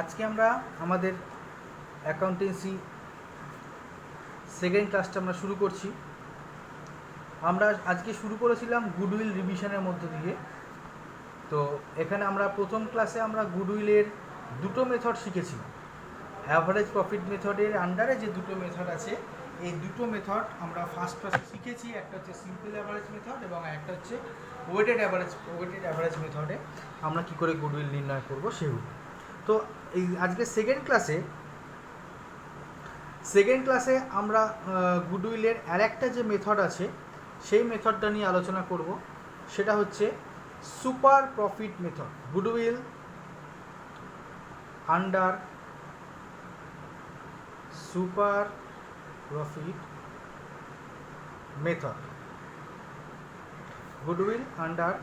আজকে আমরা আমাদের অ্যাকাউন্টেন্সি সেকেন্ড ক্লাসটা আমরা শুরু করছি। আমরা আজকে শুরু করেছিলাম গুডউইল রিভিশনের মধ্য দিয়ে। তো এখানে আমরা প্রথম ক্লাসে আমরা গুডউইলের দুটো মেথড শিখেছি। অ্যাভারেজ প্রফিট মেথডের আন্ডারে যে দুটো মেথড আছে, এই দুটো মেথড আমরা ফার্স্ট ক্লাসে শিখেছি। একটা হচ্ছে সিম্পল অ্যাভারেজ মেথড এবং একটা হচ্ছে ওয়েটেড অ্যাভারেজ মেথডে আমরা কী করে গুডউইল নির্ণয় করব সেগুলো। তো এই আজকে সেকেন্ড ক্লাসে আমরা গুডউইলের আরেকটা যে মেথড আছে সেই মেথডটা নিয়ে আলোচনা করব। সেটা হচ্ছে super profit method, goodwill under super profit method, goodwill under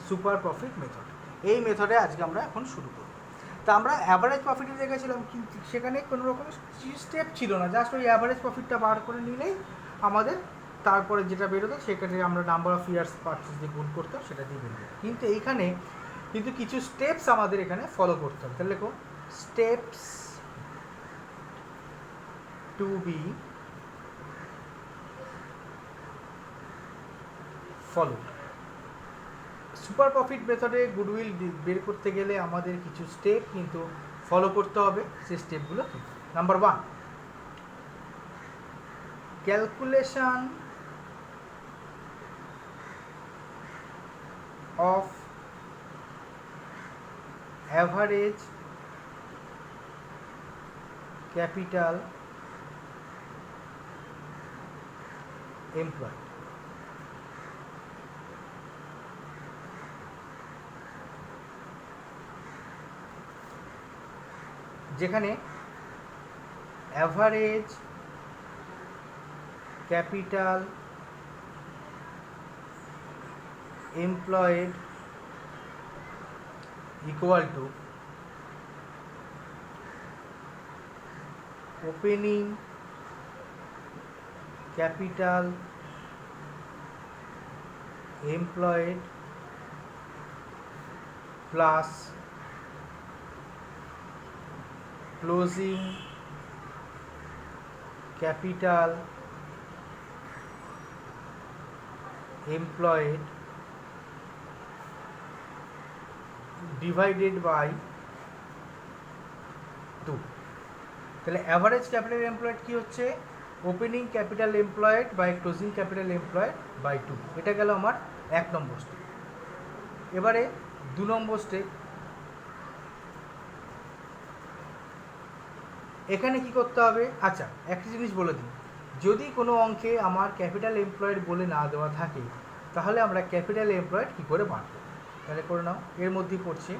super profit method. এই মেথডে আজকে আমরা এখন শুরু করব। তা আমরা অ্যাভারেজ প্রফিটে দেখেছিলাম, কিন্তু সেখানে কোনো রকম স্টেপ ছিল না, জাস্ট ওই অ্যাভারেজ প্রফিটটা বার করে নিলেই আমাদের তারপরে যেটা বেরোতো সেখানে আমরা নাম্বার অফ ইয়ার্স পারচেস দিয়ে গুণ করতাম, সেটা দিয়ে বেরোতো। কিন্তু এইখানে কিছু স্টেপস আমাদের এখানে ফলো করতে হবে। তাহলে দেখো, steps to be follow. Super profit মেথডে গুডউইল বের করতে গেলে আমাদের কিছু স্টেপ কিন্তু ফলো করতে হবে। সেই স্টেপগুলো কি? Number 1, calculation of average capital employed. যেখানে average capital employed equal to opening capital employed plus closing capital employed divided by 2। তাহলে অ্যাভারেজ ক্যাপিটাল এমপ্লয়েড কি হচ্ছে? Opening capital employed by closing capital employed by 2। এটা গেল আমার 1 নম্বর step. এবারে 2 নম্বর step. এখানে কি করতে হবে? আচ্ছা, একটা জিনিস বলে দিই, যদি কোনো অঙ্কে আমার ক্যাপিটাল এমপ্লয়েড বলে না দেওয়া থাকে তাহলে আমরা ক্যাপিটাল এমপ্লয়েড কী করে বার করব? তাহলে করে নাও, এর মধ্যেই পড়ছে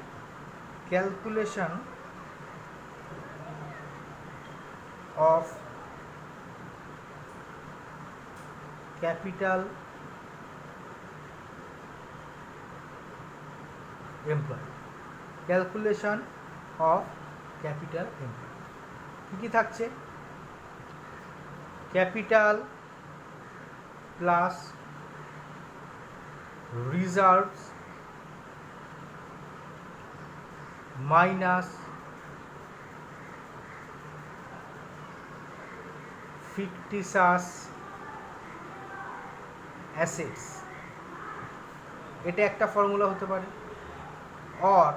calculation of capital employed, calculation of capital employed কী থাকছে? Capital plus reserves minus fictitious assets. এটা একটা ফর্মুলা হতে পারে। Or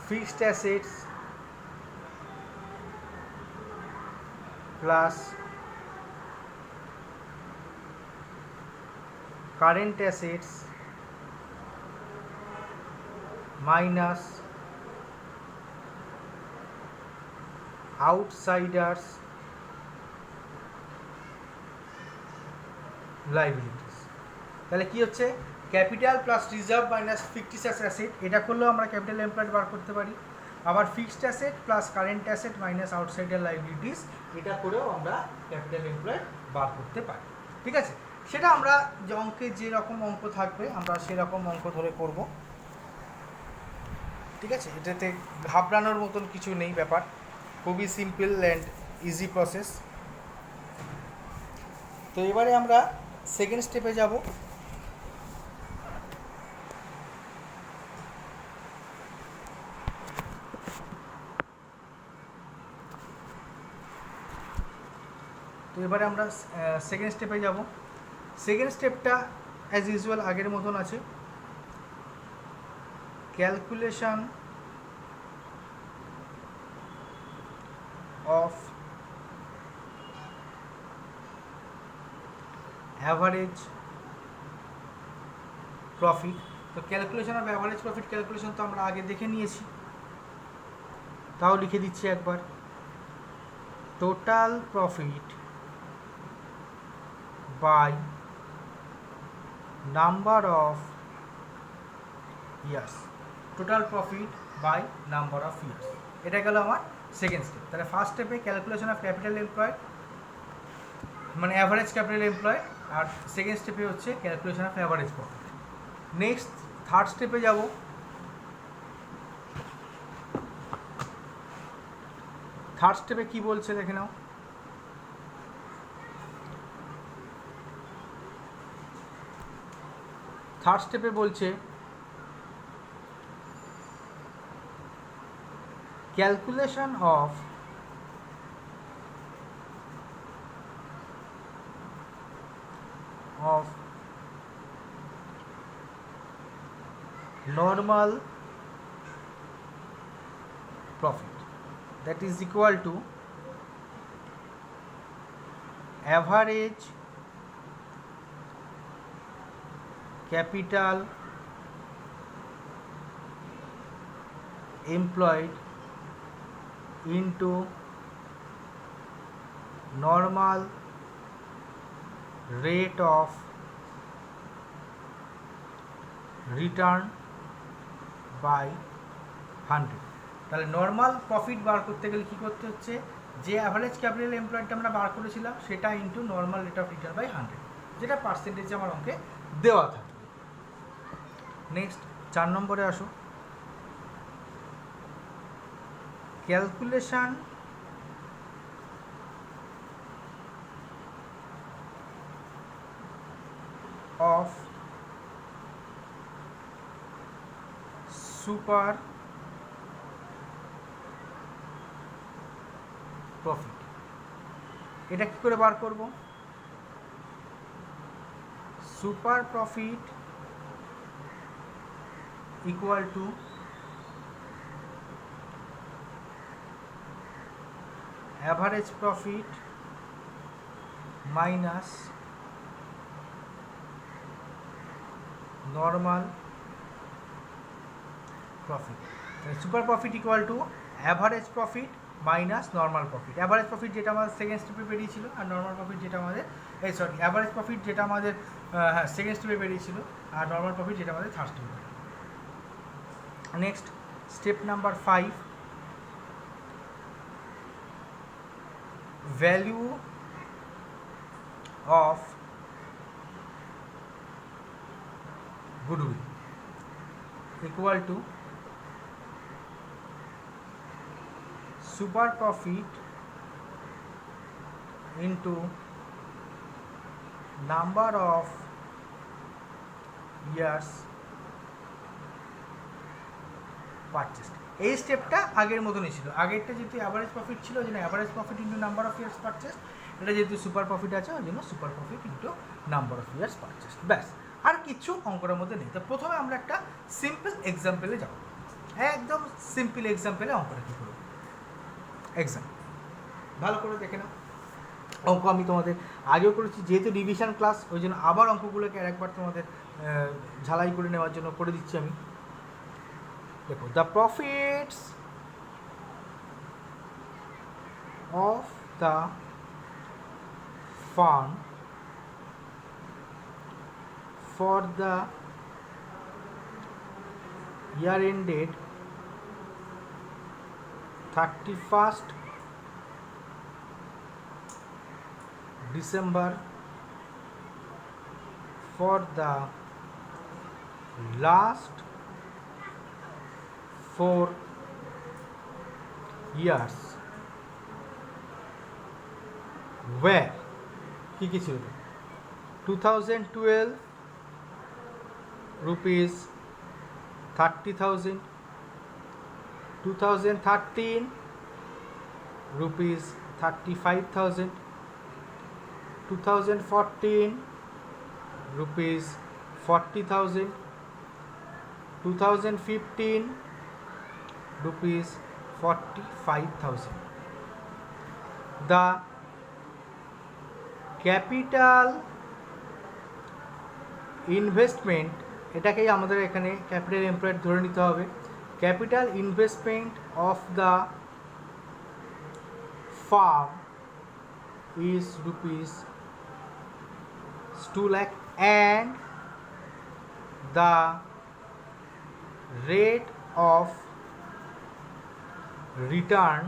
fixed assets plus current assets minus outsiders liabilities. তাহলে কি হচ্ছে? Capital plus reserve minus fictitious asset, এটা করলেও আমরা ক্যাপিটাল এমপ্লয়েড বার করতে পারি। আবার fixed asset plus current asset minus outsider liabilities, এটা করেও আমরা ক্যাপিটাল এমপ্লয়েড বার করতে পারি। ঠিক আছে, সেটা আমরা যে অঙ্কে যেরকম অঙ্ক থাকবে আমরা সেরকম অঙ্ক ধরে করব। ঠিক আছে, এটাতে ঘাবড়ানোর মতন কিছু নেই, ব্যাপার খুবই সিম্পল অ্যান্ড ইজি প্রসেস। তো এবারে আমরা সেকেন্ড স্টেপে যাব। এবারে আমরা সেকেন্ড স্টেপে যাব। সেকেন্ড স্টেপটা অ্যাজ ইউজুয়াল আগের মতন আছে, ক্যালকুলেশন অফ অ্যাভারেজ প্রফিট। তো calculation of average profit calculation তো আমরা আগে দেখে নিয়েছি, তাও লিখে দিচ্ছি একবার। Total profit by number of years, total profit by number of years, এটা গেল আমার সেকেন্ড স্টেপ। তাহলে ফার্স্ট স্টেপে ক্যালকুলেশন অফ ক্যাপিটাল এমপ্লয়েড মানে অ্যাভারেজ ক্যাপিটাল এমপ্লয়েড, আর সেকেন্ড স্টেপে হচ্ছে calculation of average profit. Next third স্টেপে যাব। থার্ড স্টেপে কি বলছে দেখে নাও। থার্ড স্টেপে বলছে calculation of normal profit, that is equal to average capital employed into normal rate of return by 100। তাহলে নর্মাল প্রফিট বার করতে গেলে কী করতে হচ্ছে, যে অ্যাভারেজ ক্যাপিটাল এমপ্লয়েডটা আমরা বার করেছিলাম সেটা into normal rate of return by 100, যেটা পার্সেন্টেজে আমার অঙ্কে দেওয়া থাকে। নেক্সট 4 নম্বরে আসো, ক্যালকুলেশন অফ সুপার প্রফিট। এটা কি করে বার করব? Super profit equal to average profit minus normal profit. Super profit equal to average profit minus normal profit. Average profit যেটা আমাদের সেকেন্ড স্টেপে বেরিয়েছিল, আর নর্মাল প্রফিট যেটা আমাদের অ্যাভারেজ প্রফিট যেটা আমাদের সেকেন্ড স্টেপে বেরিয়েছিল, আর নর্মাল প্রফিট যেটা আমাদের থার্ড স্টেপে বেরিয়েছিল। Next step number 5, value of goodwill equal to super profit into number of years purchased। এই স্টেপটা আগের মতনই ছিল। আগেরটা যেহেতু অ্যাভারেজ প্রফিট ছিল ওই জন্য average profit into number of years purchased, এটা যেহেতু সুপার প্রফিট আছে ওই জন্য super profit into number of years purchased, ব্যাস, আর কিছু অঙ্কের মধ্যে নেই। তো প্রথমে আমরা একটা সিম্পল এক্সাম্পলে যাব, একদম সিম্পল এক্সাম্পলে অঙ্কটা কী করব। এক্সাম ভালো করে দেখে নাও, অঙ্ক আমি তোমাদের আগেও করেছি, যেহেতু রিভিশন ক্লাস ওই জন্য আবার অঙ্কগুলোকে আরেকবার তোমাদের ঝালাই করে নেওয়ার জন্য করে দিচ্ছি আমি। দেখো, the profits of the farm for the year ended 31st December for the last 4 years where কি ছিল 2012 rupees 30,000, 2013 rupees 35,000, 2014 rupees 40,000, 2015 rupees 45,000. The capital investment, এটাকেই আমাদের এখানে ক্যাপিটাল এমপ্লয়েড ধরে নিতে হবে। Capital investment of the farm is rupees 2 lakh and the rate of return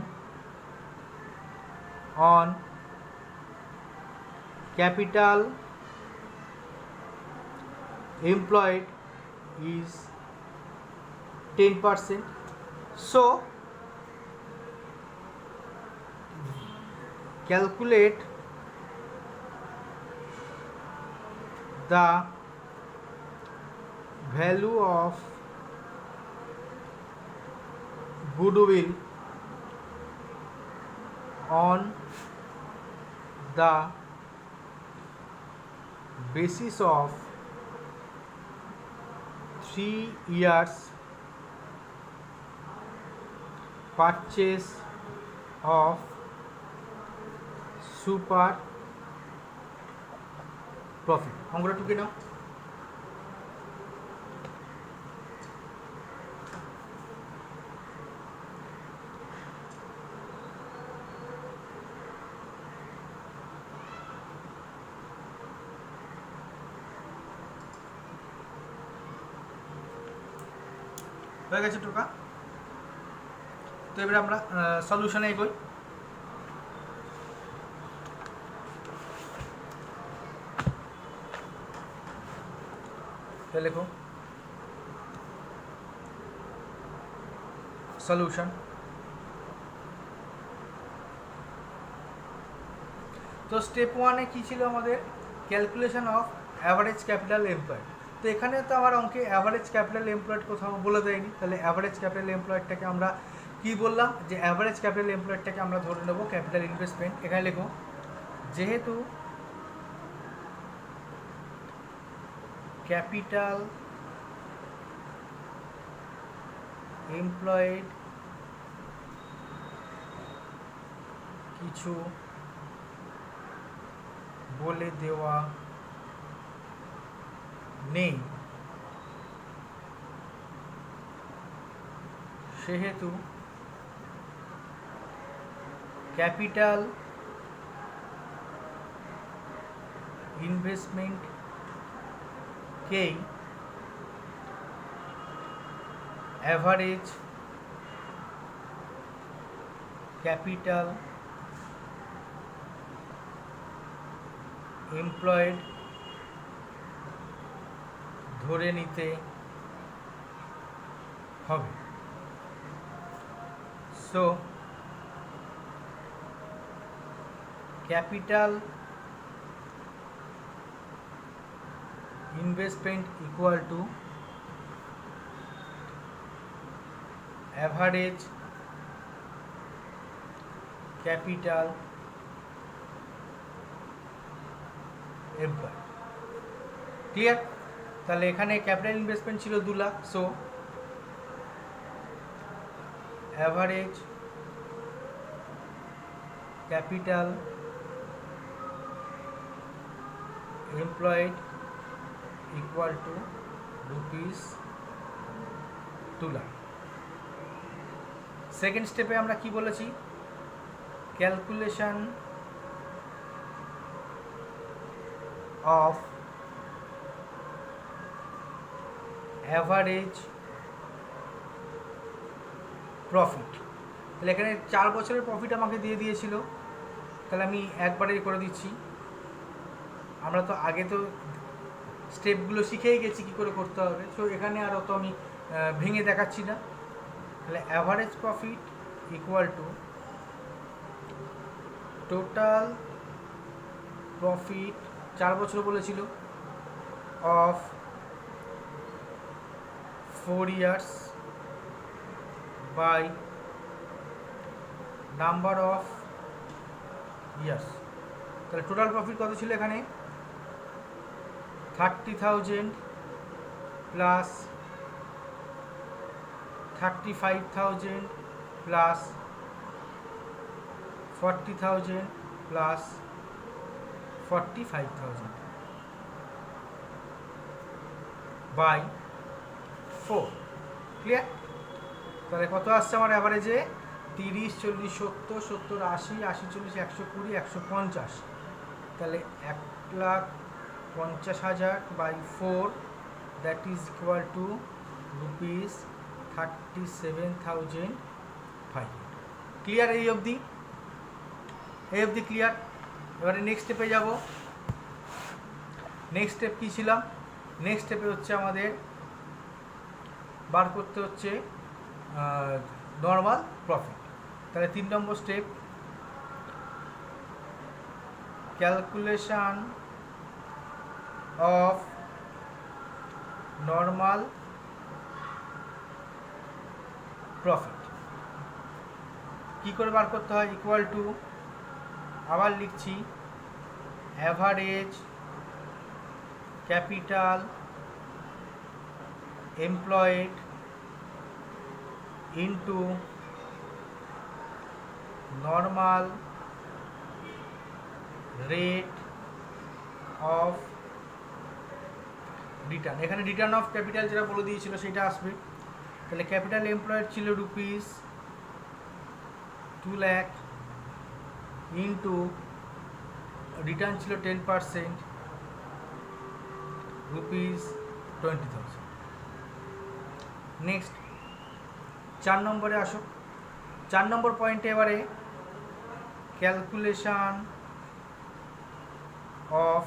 on capital employed is 10%. So calculate the value of goodwill on the basis of 3 years purchase of super profit. অঙ্কটা টুকে নাও। হয়ে গেছে টোকা। তো এবারে আমরা সলিউশনে এগোই। লিখো সলিউশন। তো স্টেপ 1-এ কী ছিল আমাদের? Calculation of average capital employed. তো এখানে তো আমার অঙ্কে অ্যাভারেজ ক্যাপিটাল এমপ্লয়েড কোথাও বলে দেয়নি, তাহলে অ্যাভারেজ ক্যাপিটাল এমপ্লয়েডটাকে আমরা কি বললাম, যে অ্যাভারেজ ক্যাপিটাল এমপ্লয়েডটাকে আমরা ধরে নেবো ক্যাপিটাল ইনভেস্টমেন্ট। এখানে লিখো যেহেতু ক্যাপিটাল এমপ্লয়েড কিছু বলে দেওয়া নেই, সেহেতু ক্যাপিটাল ইনভেস্টমেন্টকেই অ্যাভারেজ ক্যাপিটাল এমপ্লয়েড ধরে নিতে হবে। So capital investment equal to average capital employed. Clear? তাহলে এখানে ক্যাপিটাল ইনভেস্টমেন্ট ছিল 2 lakh. So average capital employed equal to rupees 2 lakh. Second স্টেপে আমরা কি বলেছি? Calculation of average profit. তাহলে এখানে 4 বছরের প্রফিট আমাকে দিয়ে দিয়েছিল, তাহলে আমি একবারেই করে দিচ্ছি। আমরা তো আগে তো স্টেপগুলো শিখেই গেছি কী করে করতে হবে, সো এখানে আর অত আমি ভেঙে দেখাচ্ছি না। তাহলে average profit equal two total profit 4 বছর বলেছিল of 4 years by number of years। তো তাহলে টোটাল প্রফিট কত ছিল এখানে 30,000 plus 35,000 plus 40,000 plus 45,000 by 4। Clear? তাহলে কত আসছে আমার অ্যাভারেজে 30, 40, 70, 70, 80, 80, 40, 120, 150। তাহলে 1,50,000 by 4, that is equal to rupees 37,500। Clear? এই অবধি ক্লিয়ার? এবারে নেক্সট স্টেপে যাব। নেক্সট স্টেপ কী ছিলাম? নেক্সট স্টেপে হচ্ছে আমাদের বার করতে হচ্ছে নর্মাল প্রফিট। তাহলে 3 number step, calculation of normal profit. কী করে বার করতে হয়? ইকুয়াল টু, আবার লিখছি, average capital employed into normal rate of return. এখানে রিটার্ন অফ ক্যাপিটাল যেটা বলে দিয়েছিল সেটা আসবে। তাহলে ক্যাপিটাল এমপ্লয়েড ছিল রুপিস 2 লাখ ইন্টু রিটার্ন ছিল 10%, রুপিস 20,000। নেক্সট 4 নম্বরে আসো। 4 নম্বর পয়েন্টে এবারে calculation of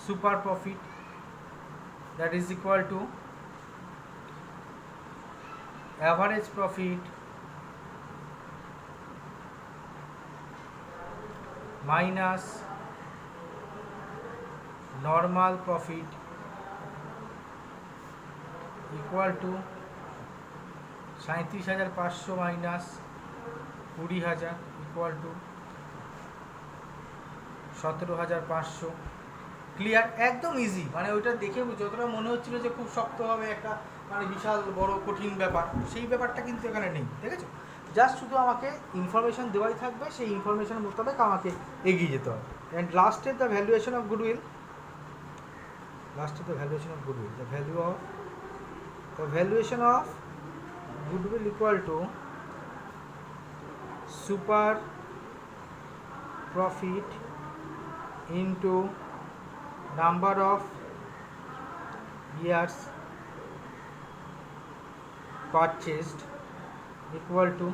super profit, that is equal to average profit minus normal profit equal to 37,500 minus 20,000 equal to 17,500। Clear? একদম ইজি। মানে ওইটা দেখে যতটা মনে হচ্ছিল যে খুব শক্ত হবে, একটা মানে বিশাল বড় কঠিন ব্যাপার, সেই ব্যাপারটা কিন্তু এখানে নেই। ঠিক আছে? জাস্ট শুধু আমাকে ইনফরমেশন দেওয়াই থাকবে, সেই ইনফরমেশন মোতাবেক আমাকে এগিয়ে যেতে হবে। অ্যান্ড লাস্টে the valuation of goodwill, the valuation of goodwill equal to super profit into number of years purchased equal to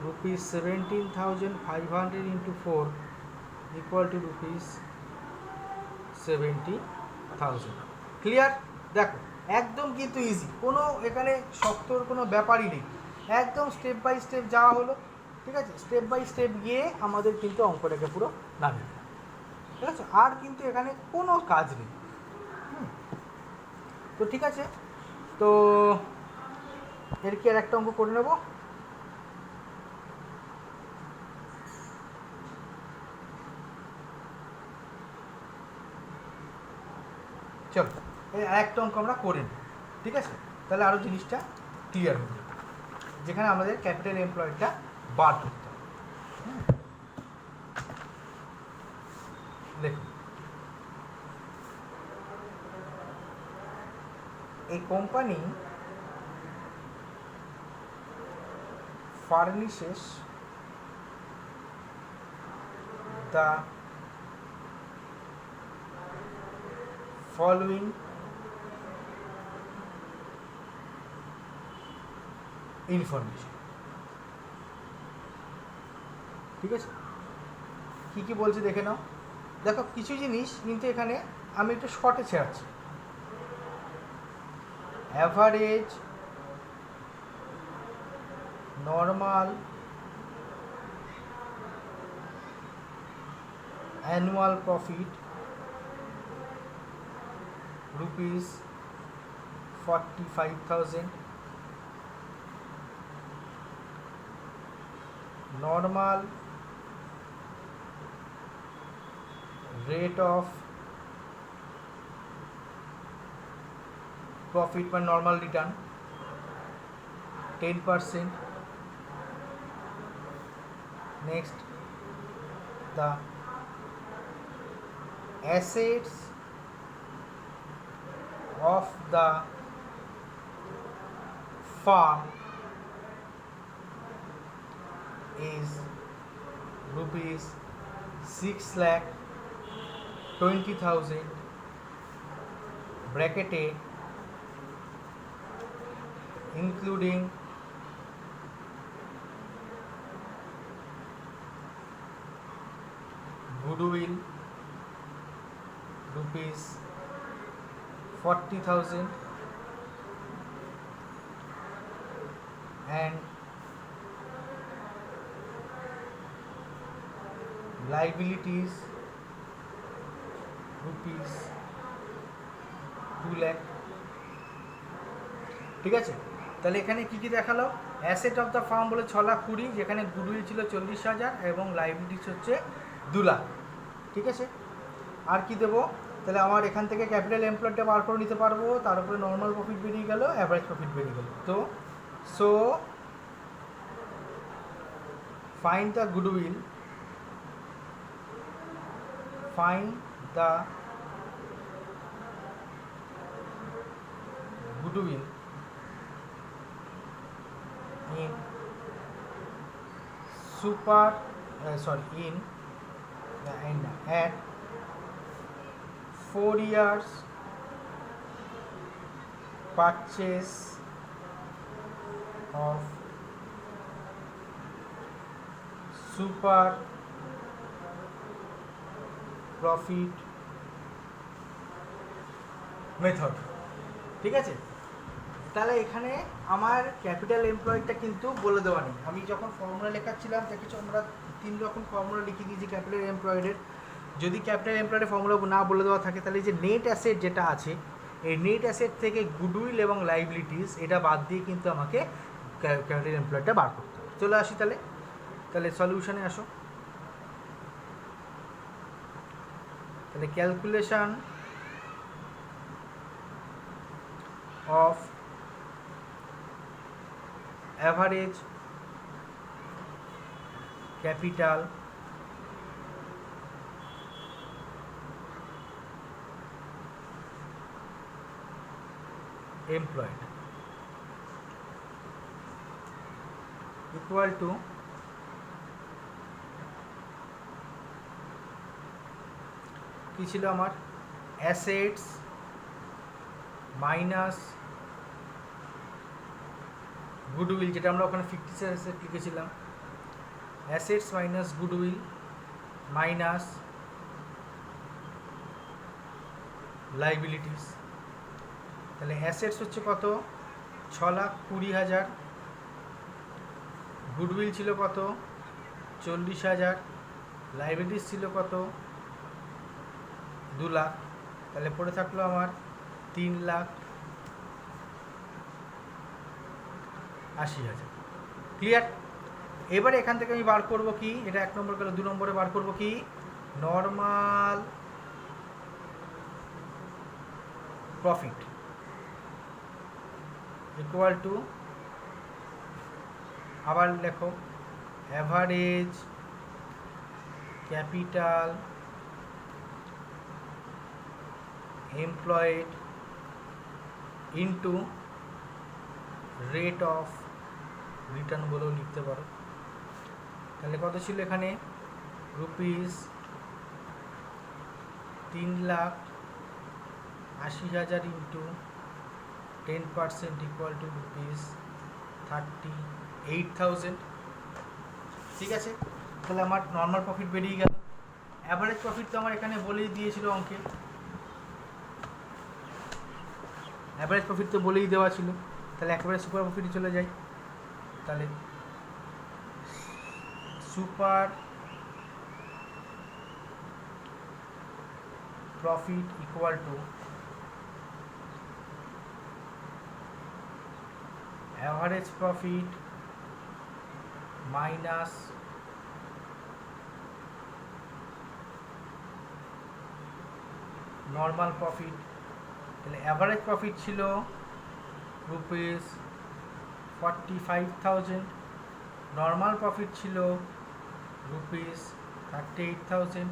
rupees 17,500 into 4 equal to rupees 70,000। Clear? দেখো একদম কিন্তু ইজি, কোনো এখানে শক্তর কোনো ব্যাপারই নেই, একদম স্টেপ বাই স্টেপ যাওয়া হলো। ঠিক আছে? স্টেপ বাই স্টেপ গিয়ে আমাদের কিন্তু অঙ্কটাকে পুরো নামিয়ে, ঠিক আছে? আর কিন্তু এখানে কোনো কাজ নেই। তো ঠিক আছে, তো এর কি আর একটা অঙ্ক করে নেব। চলো একটা অঙ্ক আমরা করে নিই। ঠিক আছে? তাহলে আরও জিনিসটা ক্লিয়ার হয়ে যাবে, যেখানে আমাদের ক্যাপিটাল এমপ্লয়েডটা বার করতে হবে। দেখুন, a company furnishes the following information। ঠিক আছে? কী কী বলছে দেখে নাও। দেখো কিছু জিনিস কিন্তু এখানে আমি একটু শর্টে ছেড়াচ্ছি। Average normal annual profit rupees 45,000, normal rate of profit by normal return 10%. Next, the assets of the farm is rupees 6,20,000 bracketed including goodwill rupees 40,000 and liabilities rupees 2 lakh। ঠিক আছে, তাহলে এখানে কি কি দেখালো? অ্যাসেট অফ দ্য ফার্ম বলে 6,20,000, যেখানে goodwill ছিল 40,000 এবং লাইবিলিটিস হচ্ছে 2 লাখ। ঠিক আছে, আর কি দেবো? তাহলে আমার এখান থেকে ক্যাপিটাল এমপ্লয়েডটা বার করে নিতে পারবো, তার উপরে নর্মাল প্রফিট বেরিয়ে গেল, অ্যাভারেজ প্রফিট বেরিয়ে গেল। তো so find the goodwill, find the goodwill in at 4 years purchase of super profit method. ঠিক আছে, তাহলে এখানে আমার ক্যাপিটাল এমপ্লয়েডটা কিন্তু বলে দেওয়া নেই। আমি যখন ফর্মুলা লেখাচ্ছিলাম দেখেছি আমরা 3 রকম ফর্মুলা লিখে দিয়েছি ক্যাপিটাল এমপ্লয়েডের। যদি ক্যাপিটাল এমপ্লয়েডের ফর্মুলা না বলে দেওয়া থাকে তাহলে যে নেট অ্যাসেট যেটা আছে, এই নেট অ্যাসেট থেকে গুডউইল এবং লাইবিলিটিস এটা বাদ দিয়ে কিন্তু আমাকে ক্যাপিটাল এমপ্লয়েডটা বার করতে হবে। চলে আসি তাহলে সলিউশনে আসো। তাহলে calculation of average capital employed equal two কি ছিল আমার? অ্যাসেটস মাইনাস গুডউইল, যেটা আমরা ওখানে 50 অ্যাসেট লিখেছিলাম। Assets minus goodwill minus liabilities. তাহলে অ্যাসেটস হচ্ছে কত? 6,20,000, গুডউইল ছিল কত? 40,000, লাইবিলিটিস ছিল কত? 2 লাখ। তাহলে পড়ে থাকলো আমার 3,80,000। ক্লিয়ার? এবারে এখান থেকে আমি বার করব কি? এটা 1 নম্বর গেল। 2 নম্বরে বার করব কি? নর্মাল প্রফিট ইকুয়াল টু, আবার লেখো, average capital employed into rate of return বলেও লিখতে পারো। তাহলে কত ছিল এখানে? Rupees 3,80,000 into 10% equal to rupees 38,000। ঠিক আছে, তাহলে আমার নর্মাল প্রফিট বেরিয়ে গেল। অ্যাভারেজ প্রফিট তো আমার এখানে বলেই দিয়েছিল অঙ্কে, অ্যাভারেজ প্রফিট তো বলেই দেওয়া ছিল। তাহলে একেবারে সুপার প্রফিটে চলে যাই। তাহলে super profit equal to average profit minus normal profit. তাহলে অ্যাভারেজ প্রফিট ছিল ₹45,000, নর্মাল প্রফিট ছিল ₹38,000,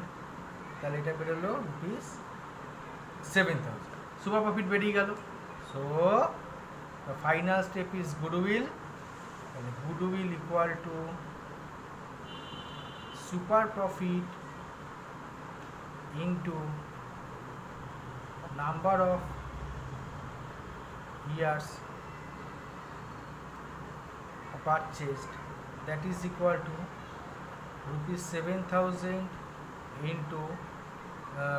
তাহলে এটা বেরোলো ₹7,000। সুপার প্রফিট বেরিয়ে গেল। So the final step is goodwill. তাহলে goodwill equal to super profit into number of years purchased, that is equal to ₹7,000 into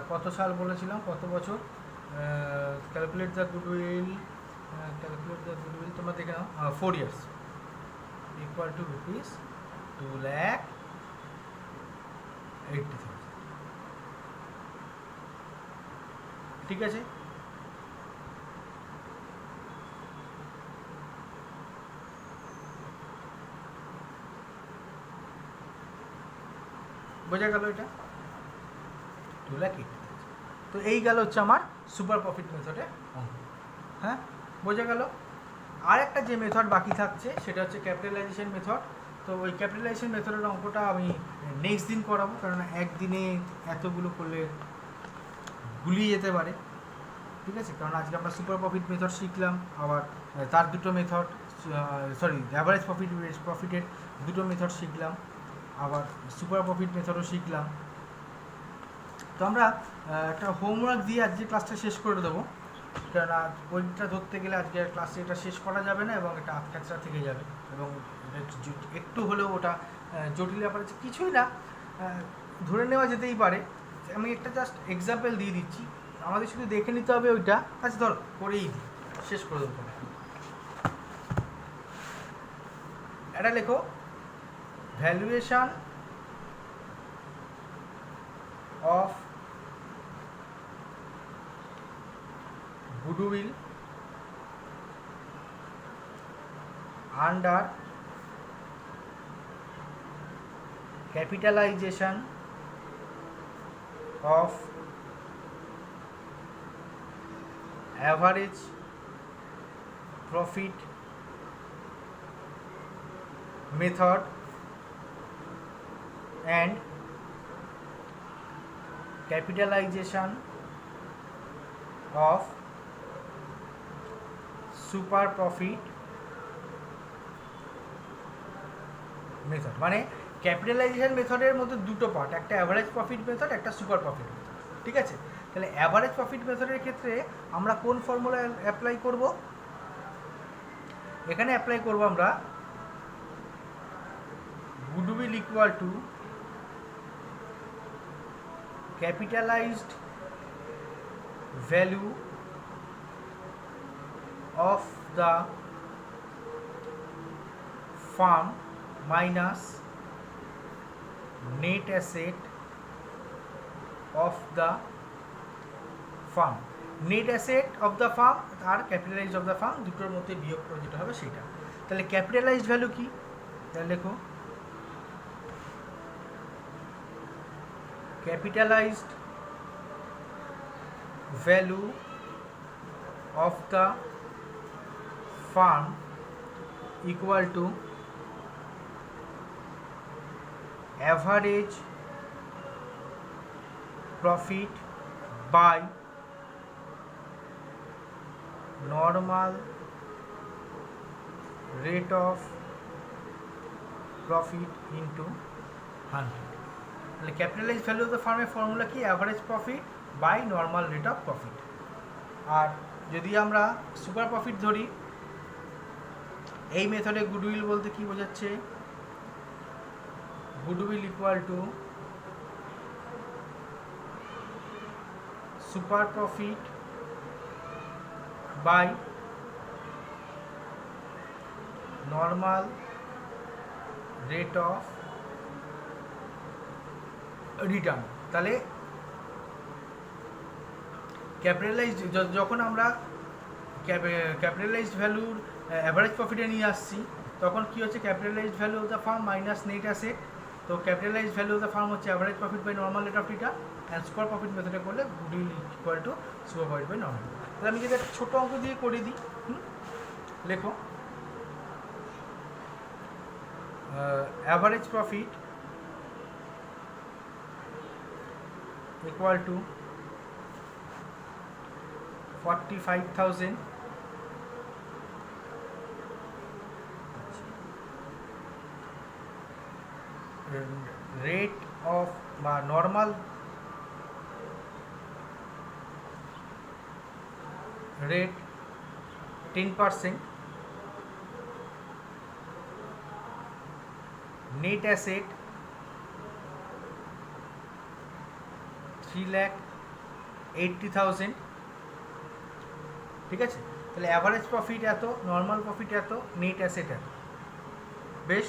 কত সাল বলেছিলাম, কত বছর, ক্যালকুলেট দ্য গুডউইল তোমরা দেখে নাও, 4 years, equal to ₹2,80,000। ঠিক আছে, বোঝা গেল এটা 2,80,000। তো এই গেল হচ্ছে আমার সুপার প্রফিট মেথডের অঙ্ক। হ্যাঁ, বোঝা গেল। আর একটা যে মেথড বাকি থাকছে সেটা হচ্ছে ক্যাপিটালাইজেশন মেথড। তো ওই ক্যাপিটালাইজেশন মেথডের অঙ্কটা আমি নেক্সট দিন করাবো, কারণ একদিনে এতগুলো করলে গুলিয়ে যেতে পারে। ঠিক আছে, কারণ আজকে আমরা সুপার প্রফিট মেথড শিখলাম, আবার তার দুটো মেথড, অ্যাভারেজ প্রফিটের দুটো মেথড শিখলাম, আবার সুপার প্রফিট মেথডও শিখলাম। তো আমরা একটা হোমওয়ার্ক দিয়ে আজকে ক্লাসটা শেষ করে দেবো, কারণ বইটা ধরতে গেলে আজকে ক্লাসে এটা শেষ করা যাবে না এবং এটা আটকাচড়া থেকে যাবে, এবং একটু হলেও ওটা জটিল ব্যাপার আছে, কিছুই না, ধরে নেওয়া যেতেই পারে। আমি একটা জাস্ট এক্সাম্পল দিয়ে দিচ্ছি, আমাদের শুধু দেখে নিতে হবে ওইটা। আচ্ছা ধর করেই দিই, শেষ করে দেবো। এটা লেখো, valuation of goodwill under capitalization of average profit method and capitalization of super profit method. মানে ক্যাপিটালাইজেশন মেথডের মধ্যে দুটো পার্ট, একটা অ্যাভারেজ প্রফিট মেথড, একটা সুপার প্রফিট মেথড। ঠিক আছে, তাহলে অ্যাভারেজ প্রফিট মেথডের ক্ষেত্রে আমরা কোন ফর্মুলা অ্যাপ্লাই করব? এখানে অ্যাপ্লাই করব আমরা goodwill equal two capitalized value of the firm minus net asset of the firm। net asset of the firm আর capitalized of the firm দুটোর মধ্যে বিয়োগ করে যেটা হবে সেটা। তাহলে capitalized value কি? তাহলে দেখো, capitalized value of the firm equal to average profit by normal rate of profit into 100। তাহলে ক্যাপিটালাইজ ভ্যালু অফ দ্য ফার্মের ফর্মুলা কি? Average profit by normal rate of profit. আর যদি আমরা সুপার প্রফিট ধরি, এই মেথডে গুডউইল বলতে কি বোঝাচ্ছে? Goodwill equal to super profit by normal rate of return. তাহলে ক্যাপিটালাইজড যখন আমরা ক্যাপিটালাইজড ভ্যালুর অ্যাভারেজ প্রফিটে নিয়ে আসছি, তখন কি হচ্ছে? Capitalised value of the firm minus net asset তো capitalise value of the firm হচ্ছে average profit by normal rate of return, and super profit মেথডে করলে goodwill equal to super profit by normal. তাহলে আমি যদি একটা ছোটো অঙ্ক দিয়ে করে দিই, লেখো average profit equal to 45,000 rate of normal rate 10%, net asset 3,80,000, ঠিক আছে। তাহলে অ্যাভারেজ প্রফিট এত, নর্মাল প্রফিট এত, নেট অ্যাসেট এত। বেশ,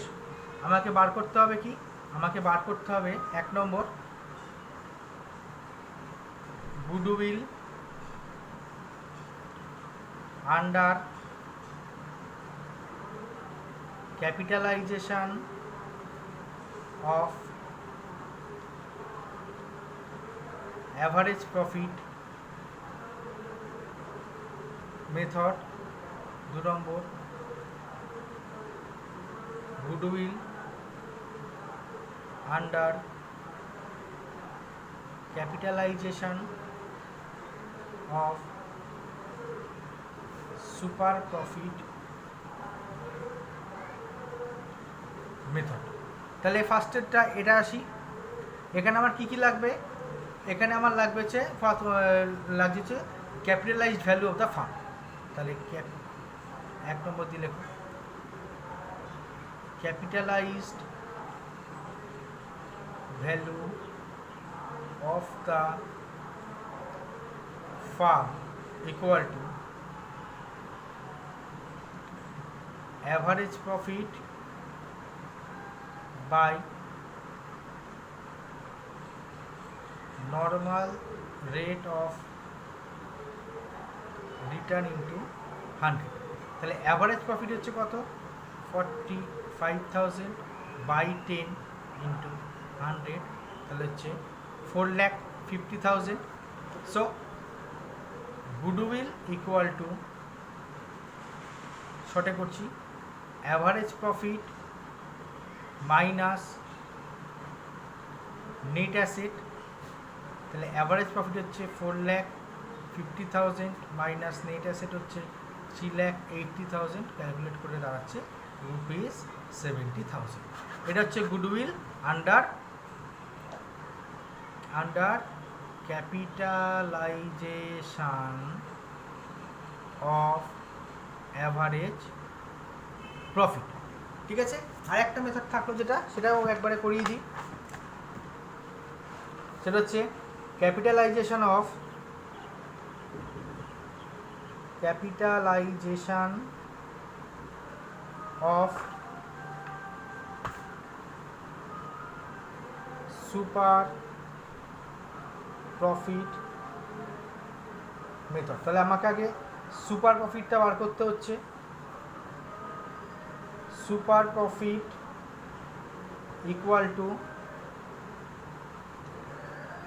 আমাকে বার করতে হবে কি, আমাকে বার করতে হবে 1 number goodwill under capitalisation of average profit method. 2 number goodwill under capitalisation of super profit method. তাহলে ফার্স্টেরটা এটা আসি। এখানে আমার কি কি লাগবে, এখানে আমার লাগবে লাগছে capitalized value of the firm. তাহলে 1 নম্বর দিয়ে লেখো capitalized value of the firm equal to average profit by normal rate of return into 100। তাহলে অ্যাভারেজ প্রফিট হচ্ছে কত, 45,000 বাই 10 ইন্টু 100, তাহলে হচ্ছে 4,50,000। সো গুডউইল ইকুয়াল টু, শর্টে করছি, average profit minus net asset. তাহলে অ্যাভারেজ প্রফিট হচ্ছে 4,50,000 মাইনাস নেট অ্যাসেট হচ্ছে 3,80,000, ক্যালকুলেট করে দাঁড়াচ্ছে ₹70,000। এটা হচ্ছে goodwill under capitalisation of average profit. ঠিক আছে, আর একটা মেথড থাকলো যেটা, সেটাও একবারে করিয়ে দিই। সেটা হচ্ছে capitalization of super profit method. তাহলে আমাকে আগে সুপার প্রফিটটা বার করতে হচ্ছে। Super profit equal to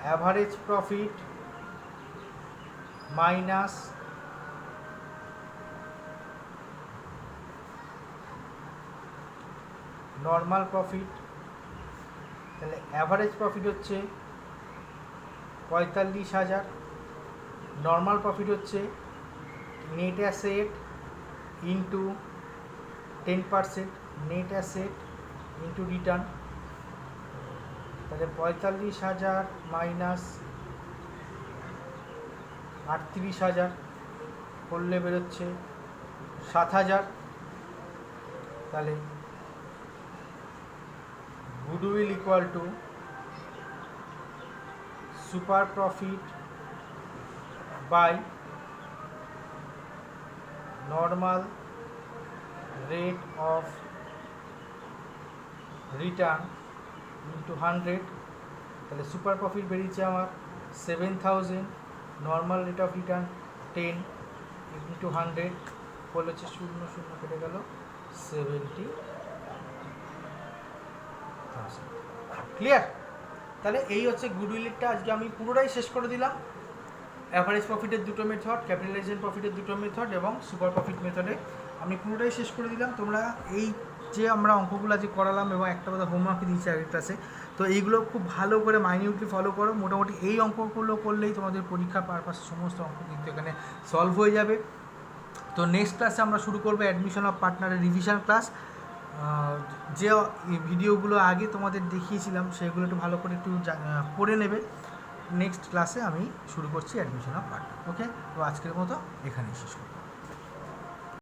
average profit minus normal profit. তাহলে অ্যাভারেজ প্রফিট হচ্ছে 45,000, নর্মাল প্রফিট হচ্ছে net asset into 10%, net asset into return. তাহলে 45,000 মাইনাস 38,000 করলে বেরোচ্ছে 7,000। তাহলে goodwill equal to super profit by normal rate of return into 100। তাহলে super profit বেরিয়েছে আমার 7,000, normal rate of return 10 into 100 করলে হচ্ছে 0 কেটে গেল 70,000। ক্লিয়ার? তাহলে এই হচ্ছে গুডউইলেরটা আজকে আমি পুরোটাই শেষ করে দিলাম। অ্যাভারেজ প্রফিটের দুটো মেথড, ক্যাপিটালাইজেশন প্রফিটের দুটো মেথড এবং সুপার প্রফিট মেথডে আমি পুরোটাই শেষ করে দিলাম। তোমরা এই যে আমরা অঙ্কগুলো যে করালাম এবং একটা কথা হোমওয়ার্ক দিয়েছি আগের ক্লাসে, তো এইগুলো খুব ভালো করে মাইনিউটলি ফলো করো। মোটামুটি এই অঙ্কগুলো করলেই তোমাদের পরীক্ষা পারপাস সমস্ত অঙ্ক কিন্তু এখানে সলভ হয়ে যাবে। তো নেক্সট ক্লাসে আমরা শুরু করবো অ্যাডমিশন অফ পার্টনারের রিভিশন ক্লাস। যে ভিডিওগুলো আগে তোমাদের দেখিয়েছিলাম সেগুলো একটু ভালো করে একটু পড়ে নেবে। নেক্সট ক্লাসে আমি শুরু করছি অ্যাডমিশন অফ পার্টনার। ওকে, তো আজকের মতো এখানেই শেষ করব।